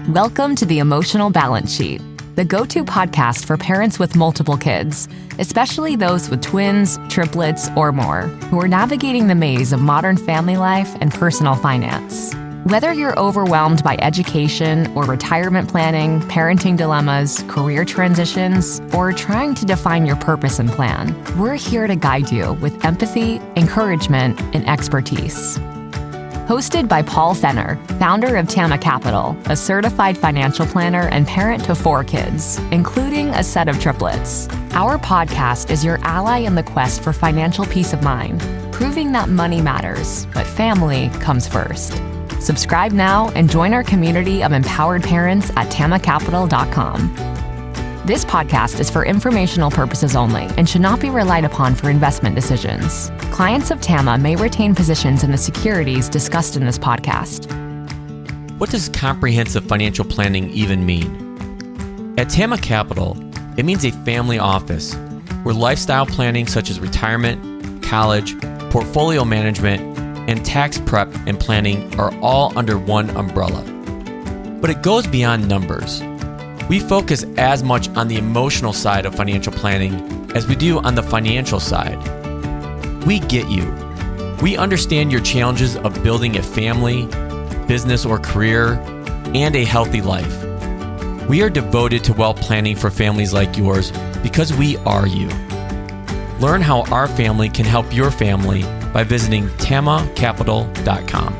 Welcome to the Emotional Balance Sheet, the go-to podcast for parents with multiple kids, especially those with twins, triplets, or more, who are navigating the maze of modern family life and personal finance. Whether you're overwhelmed by education or retirement planning, parenting dilemmas, career transitions, or trying to define your purpose and plan, we're here to guide you with empathy, encouragement, and expertise. Hosted by Paul Fenner, founder of Tama Capital, a certified financial planner and parent to 4 kids, including a set of triplets. Our podcast is your ally in the quest for financial peace of mind, proving that money matters, but family comes first. Subscribe now and join our community of empowered parents at tamacapital.com. This podcast is for informational purposes only and should not be relied upon for investment decisions. Clients of Tama may retain positions in the securities discussed in this podcast. What does comprehensive financial planning even mean? At Tama Capital, it means a family office where lifestyle planning such as retirement, college, portfolio management, and tax prep and planning are all under one umbrella. But it goes beyond numbers. We focus as much on the emotional side of financial planning as we do on the financial side. We get you. We understand your challenges of building a family, business or career, and a healthy life. We are devoted to wealth planning for families like yours because we are you. Learn how our family can help your family by visiting tamacapital.com.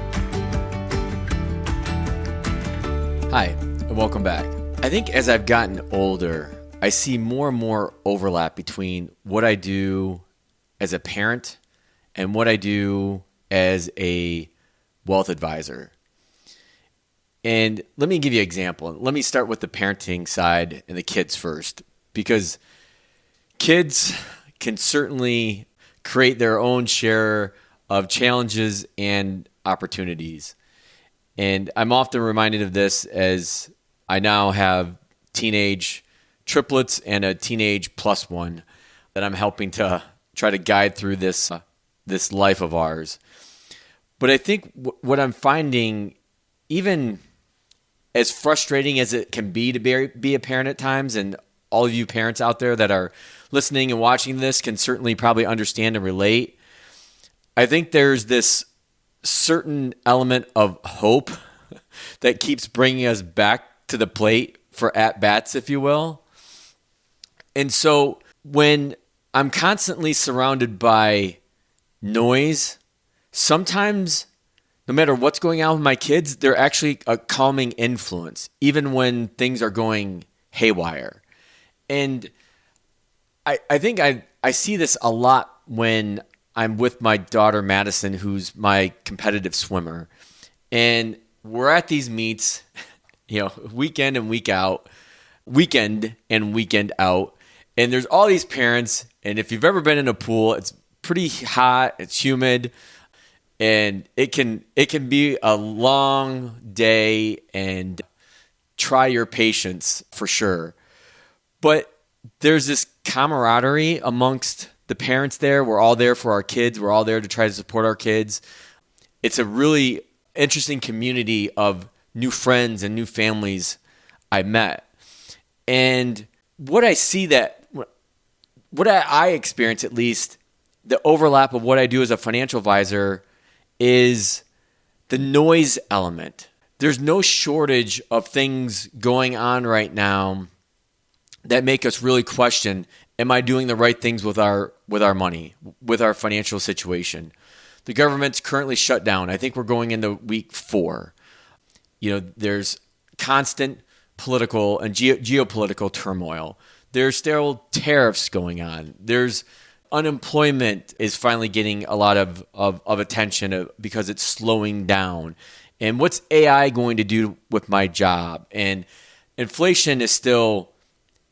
Hi, and welcome back. I think as I've gotten older, I see more and more overlap between what I do as a parent and what I do as a wealth advisor. And let me give you an example. Let me start with the parenting side and the kids first, because kids can certainly create their own share of challenges and opportunities. And I'm often reminded of this as I now have teenage triplets and a teenage plus one that I'm helping to try to guide through this life of ours. But I think what I'm finding, even as frustrating as it can be to be a parent at times, and all of you parents out there that are listening and watching this can certainly probably understand and relate, I think there's this certain element of hope that keeps bringing us back to the plate for at-bats, if you will. And so when I'm constantly surrounded by noise, sometimes no matter what's going on with my kids, they're actually a calming influence, even when things are going haywire. And I think I see this a lot when I'm with my daughter, Madison, who's my competitive swimmer. And we're at these meets, weekend and weekend out. And there's all these parents. And if you've ever been in a pool, it's pretty hot, it's humid, and it can be a long day and try your patience for sure. But there's this camaraderie amongst the parents there. We're all there for our kids. We're all there to try to support our kids. It's a really interesting community of new friends and new families I met. And what I see what I experience, at least, the overlap of what I do as a financial advisor is the noise element. There's no shortage of things going on right now that make us really question, am I doing the right things with our money, with our financial situation? The government's currently shut down. I think we're going into week 4. There's constant political and geopolitical turmoil. There's still tariffs going on. There's unemployment is finally getting a lot of attention because it's slowing down. And what's AI going to do with my job? And inflation is still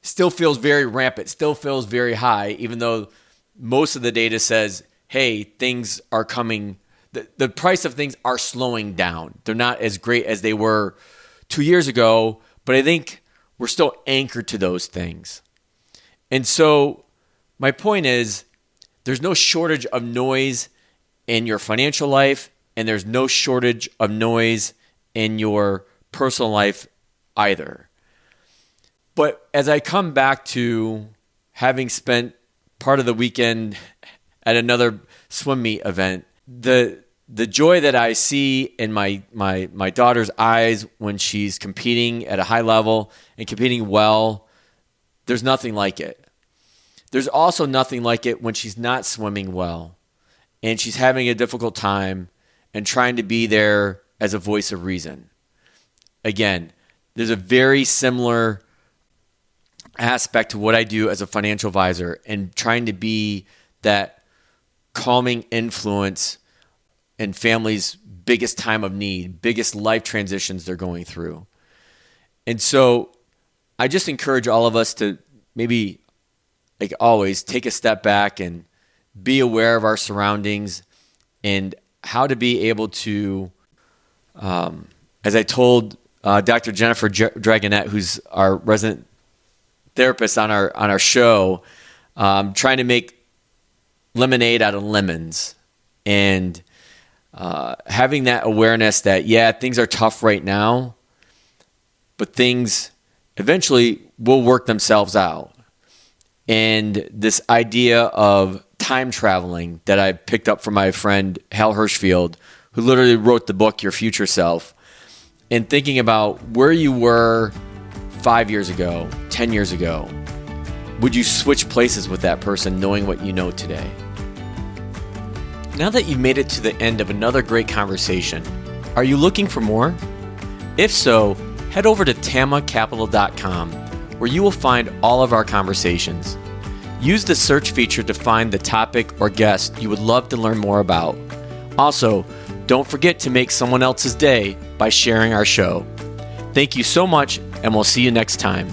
feels very rampant, still feels very high, even though most of the data says, hey, things are coming. The price of things are slowing down. They're not as great as they were 2 years ago, but I think we're still anchored to those things. And so my point is, there's no shortage of noise in your financial life, and there's no shortage of noise in your personal life either. But as I come back to having spent part of the weekend at another swim meet event, the joy that I see in my daughter's eyes when she's competing at a high level and competing well, there's nothing like it. There's also nothing like it when she's not swimming well and she's having a difficult time and trying to be there as a voice of reason. Again, there's a very similar aspect to what I do as a financial advisor and trying to be that calming influence in families' biggest time of need, biggest life transitions they're going through. And so I just encourage all of us to maybe, like always, take a step back and be aware of our surroundings and how to be able to, as I told Dr. Jennifer Dragonette, who's our resident therapist on our show, trying to make lemonade out of lemons and having that awareness that, yeah, things are tough right now, but things eventually will work themselves out. And this idea of time traveling that I picked up from my friend Hal Hirschfeld, who literally wrote the book, Your Future Self, and thinking about where you were 5 years ago, 10 years ago. Would you switch places with that person knowing what you know today? Now that you've made it to the end of another great conversation, are you looking for more? If so, head over to tamacapital.com, where you will find all of our conversations. Use the search feature to find the topic or guest you would love to learn more about. Also, don't forget to make someone else's day by sharing our show. Thank you so much, and we'll see you next time.